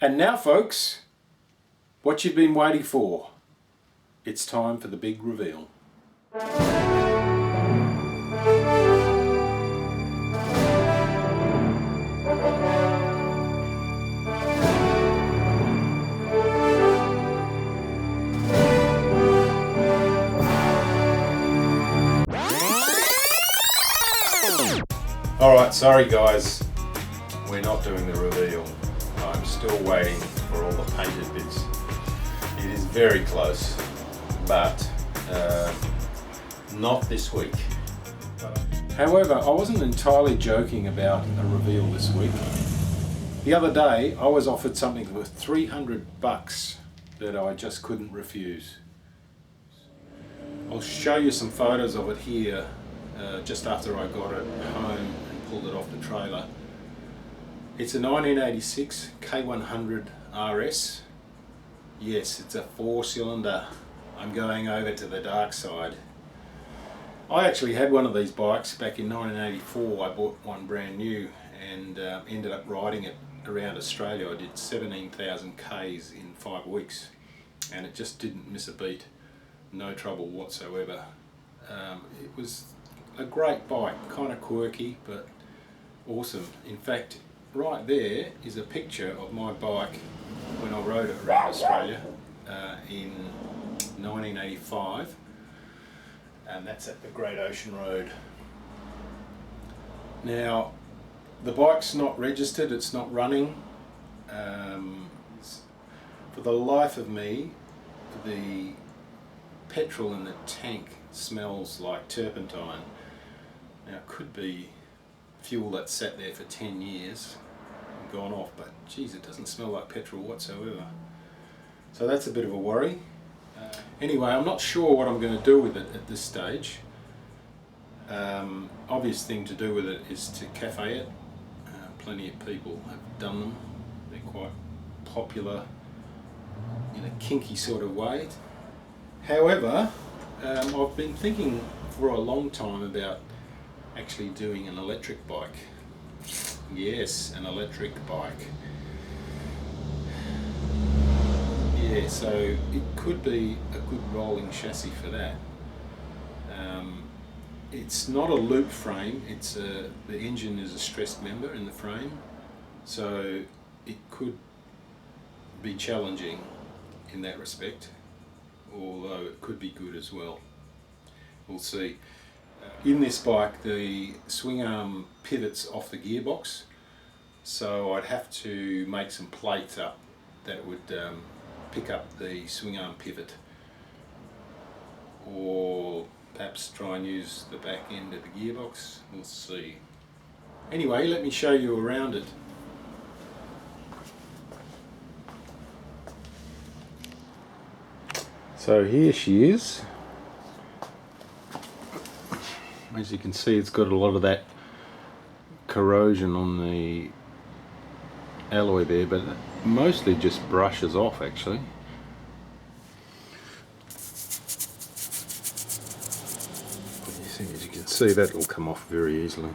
And now folks, what you've been waiting for. It's time for the big reveal. Alright, sorry guys, we're not doing the reveal. I'm still waiting for all the painted bits. It is very close, but not this week. However, I wasn't entirely joking about a reveal this week. The other day I was offered something worth 300 bucks that I just couldn't refuse. I'll show you some photos of it here just after I got it home and pulled it off the trailer. It's a 1986 K100 RS. Yes, it's a 4-cylinder. I'm going over to the dark side. I actually had one of these bikes back in 1984. I bought one brand new and ended up riding it around Australia. I did 17,000 Ks in 5 weeks and it just didn't miss a beat. No trouble whatsoever. It was a great bike, kind of quirky but awesome. In fact, right there is a picture of my bike when I rode it around Australia in 1985, and that's at the Great Ocean Road. Now the bike's not registered, it's not running. For the life of me, the petrol in the tank smells like turpentine. Now it could be fuel that sat there for 10 years and gone off, but geez, it doesn't smell like petrol whatsoever. So that's a bit of a worry. Anyway, I'm not sure what I'm going to do with it at this stage. Obvious thing to do with it is to cafe it. Plenty of people have done them. They're quite popular in a kinky sort of way. However, I've been thinking for a long time about actually doing an electric bike. Yes, an electric bike. Yeah, so it could be a good rolling chassis for that. It's not a loop frame, it's the engine is a stressed member in the frame, so it could be challenging in that respect, although it could be good as well. We'll see. In this bike, the swing arm pivots off the gearbox, so I'd have to make some plates up that would pick up the swing arm pivot, or perhaps try and use the back end of the gearbox. We'll see. Anyway, let me show you around it. So here she is. As you can see, it's got a lot of that corrosion on the alloy there, but it mostly just brushes off actually. As you can see, that will come off very easily.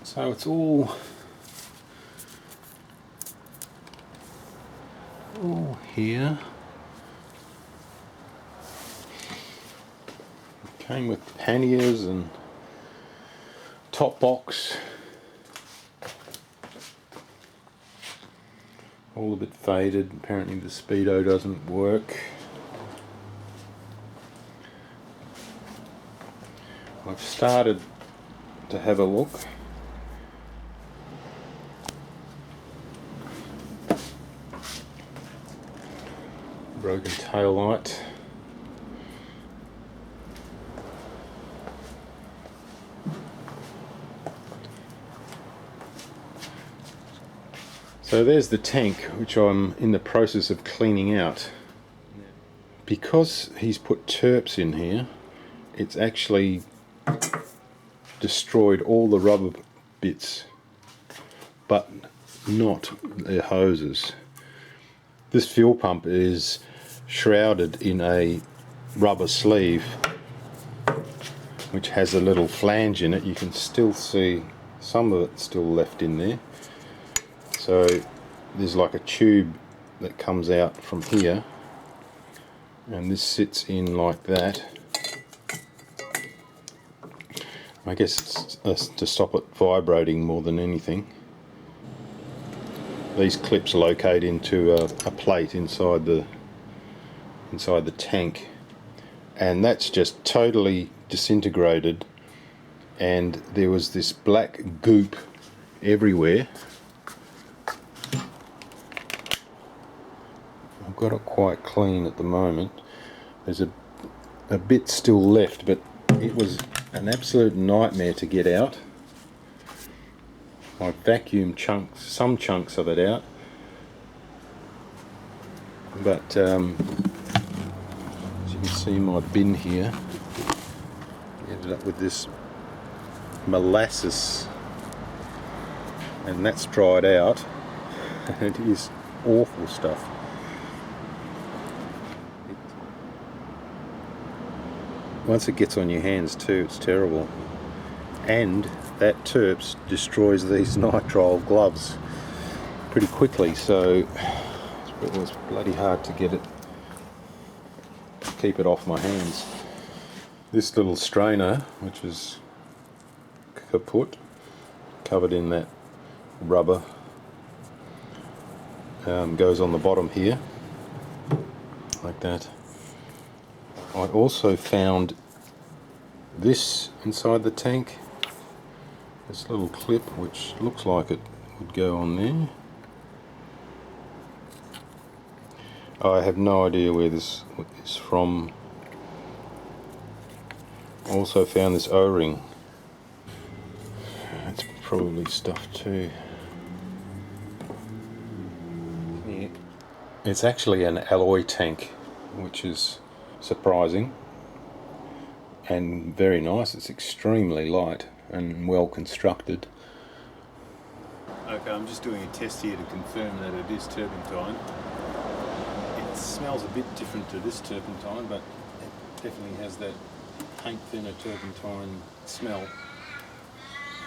So it's all here. Came with panniers and top box, all a bit faded. Apparently the speedo doesn't work. I've started to have a look. Broken tail light. So there's the tank, which I'm in the process of cleaning out. Because he's put terps in here, it's actually destroyed all the rubber bits, but not the hoses. This fuel pump is shrouded in a rubber sleeve which has a little flange in it. You can still see some of it's still left in there. So there's like a tube that comes out from here, and this sits in like that. I guess it's to stop it vibrating more than anything. These clips locate into a plate inside the tank, and that's just totally disintegrated, and there was this black goop everywhere. I've got it quite clean at the moment. There's a bit still left, but it was an absolute nightmare to get out. I vacuumed some chunks of it out, but as you can see in my bin here, ended up with this molasses, and that's dried out, and it is awful stuff. Once it gets on your hands too, it's terrible. And that terps destroys these nitrile gloves pretty quickly, so it was bloody hard to get it, keep it off my hands. This little strainer, which is kaput, covered in that rubber, goes on the bottom here, like that. I also found this inside the tank, this little clip which looks like it would go on there. I have no idea where this is from. I also found this O-ring. It's probably stuffed too. Yeah. It's actually an alloy tank, which is surprising and very nice. It's extremely light and well constructed. Okay, I'm just doing a test here to confirm that it is turpentine. It smells a bit different to this turpentine, but it definitely has that paint thinner turpentine smell.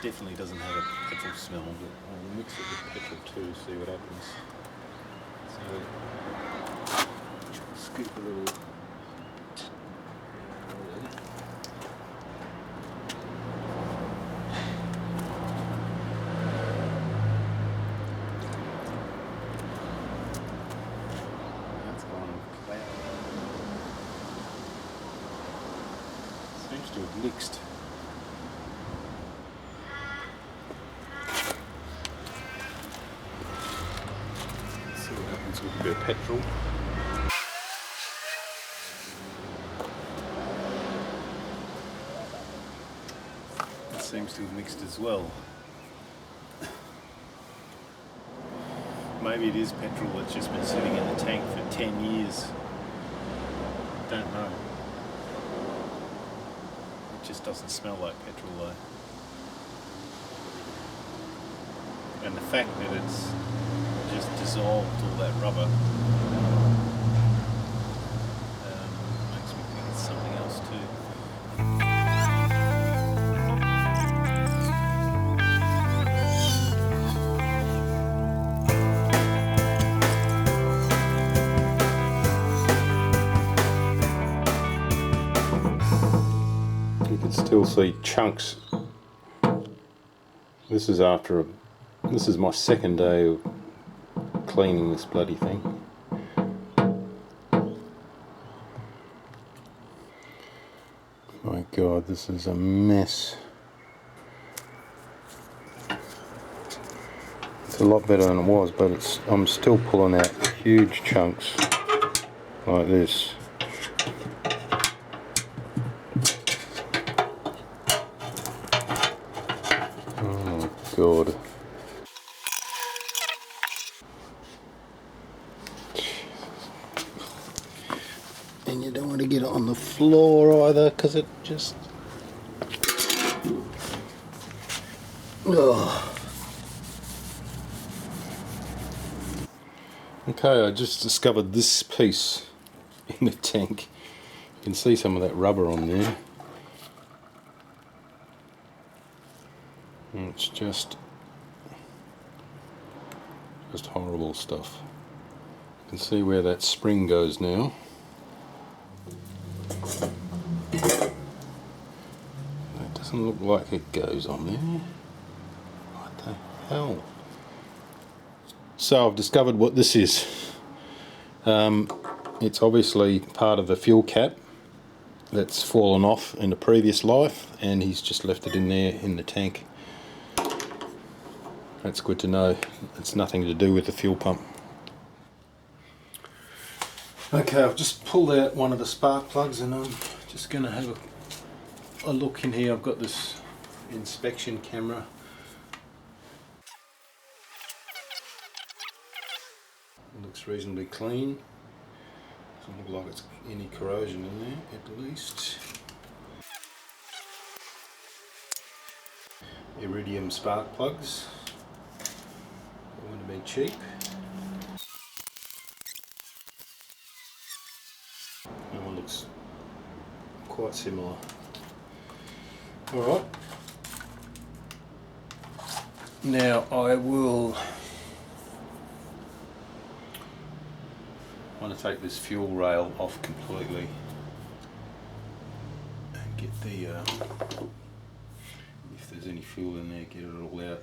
Definitely doesn't have a petrol smell, but I'll mix it with petrol too, see what happens. So, scoop a little. Seems to have mixed. Let's see what happens with a bit of petrol. It seems to have mixed as well. Maybe it is petrol that's just been sitting in the tank for 10 years. Don't know. It just doesn't smell like petrol though. And the fact that it's just dissolved all that rubber makes me think it's something else too. You can still see chunks. This is my second day of cleaning this bloody thing. My God, this is a mess. It's a lot better than it was, but I'm still pulling out huge chunks like this. Oh my God. And you don't want to get it on the floor either, because it just... Ugh. Okay, I just discovered this piece in the tank. You can see some of that rubber on there. And it's just horrible stuff. You can see where that spring goes now. It doesn't look like it goes on there. What the hell? So I've discovered what this is. It's obviously part of the fuel cap that's fallen off in the previous life, and he's just left it in there in the tank. That's good to know. It's nothing to do with the fuel pump. Okay, I've just pulled out one of the spark plugs and I'm just going to have a look in here. I've got this inspection camera. It looks reasonably clean. Doesn't look like it's any corrosion in there, at least. Iridium spark plugs. They want to be cheap. That one looks quite similar. Alright. Now I want to take this fuel rail off completely and get the if there's any fuel in there, get it all out.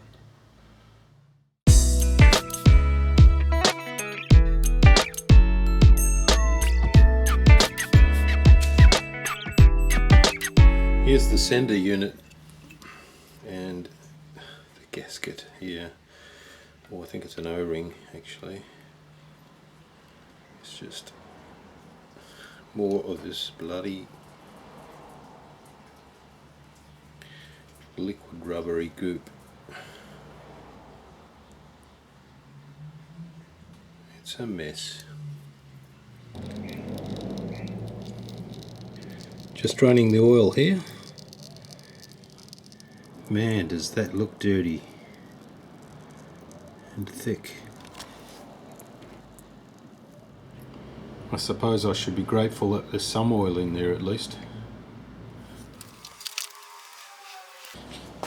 Here's the sender unit and the gasket here, or I think it's an O-ring actually. It's just more of this bloody liquid rubbery goop. It's a mess. Just running the oil here. Man, does that look dirty and thick. I suppose I should be grateful that there's some oil in there at least.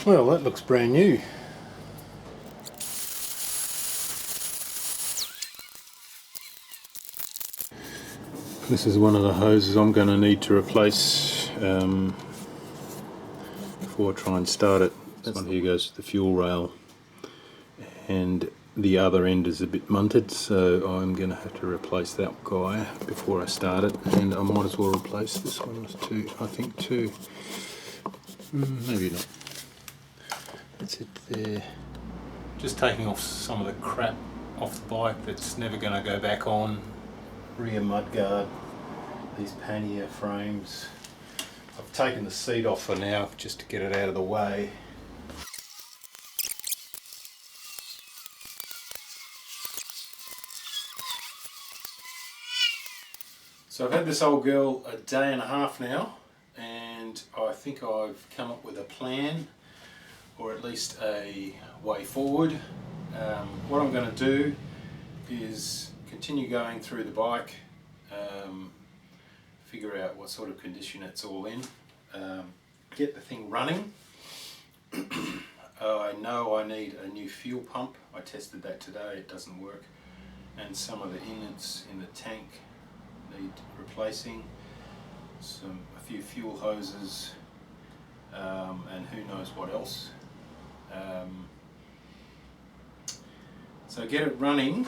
Well, that looks brand new. This is one of the hoses I'm going to need to replace before I try and start it. This one here goes to the fuel rail, and the other end is a bit munted, so I'm going to have to replace that guy before I start it, and I might as well replace this one too. I think too. Maybe not. That's it there. Just taking off some of the crap off the bike that's never going to go back on. Rear mudguard, these pannier frames. I've taken the seat off for now just to get it out of the way. So I've had this old girl a day and a half now, and I think I've come up with a plan, or at least a way forward. What I'm going to do is continue going through the bike, figure out what sort of condition it's all in, get the thing running. I know I need a new fuel pump. I tested that today, it doesn't work, and some of the inlets in the tank need replacing, a few fuel hoses, and who knows what else. So get it running,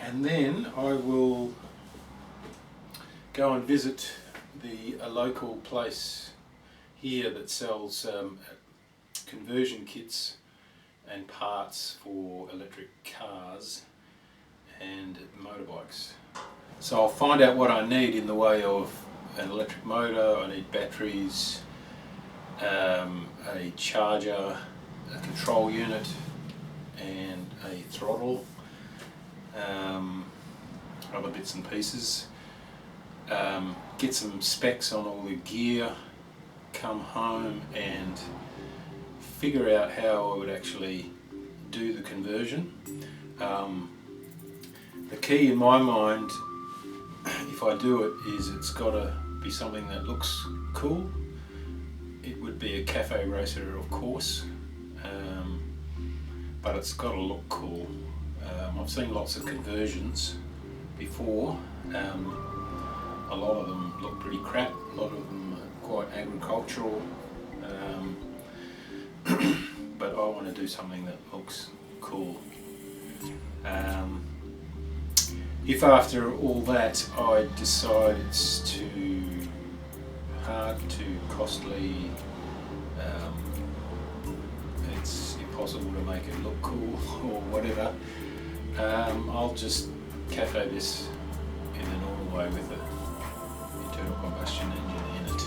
and then I will go and visit a local place here that sells conversion kits and parts for electric cars and motorbikes. So I'll find out what I need in the way of an electric motor. I need batteries, a charger, a control unit, and a throttle, other bits and pieces. Get some specs on all the gear, come home and figure out how I would actually do the conversion. The key in my mind, if I do it, is it's got to be something that looks cool. It would be a cafe racer, of course. but it's got to look cool. I've seen lots of conversions before. A lot of them look pretty crap, a lot of them are quite agricultural, but I want to do something that looks cool. If after all that I decide it's too hard, too costly, it's impossible to make it look cool or whatever, I'll just cafe this in the normal way with an internal combustion engine in it.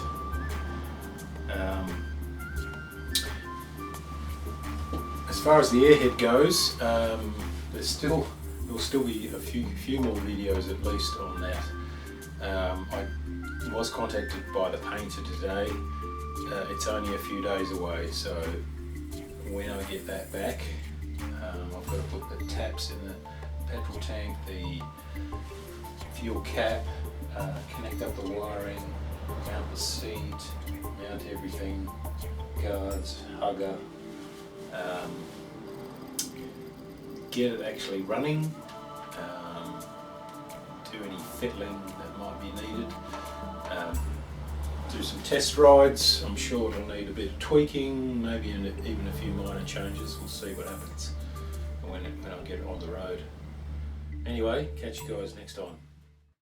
As far as the Airhead goes, there'll still be a few more videos at least on that. I was contacted by the painter today. It's only a few days away, so when I get that back, I've got to put the taps in the petrol tank, the fuel cap, connect up the wiring, mount the seat, mount everything, guards, hugger, get it actually running, do any fiddling that might be needed, do some test rides. I'm sure it'll need a bit of tweaking, maybe even a few minor changes. We'll see what happens when I get it on the road. Anyway, catch you guys next time.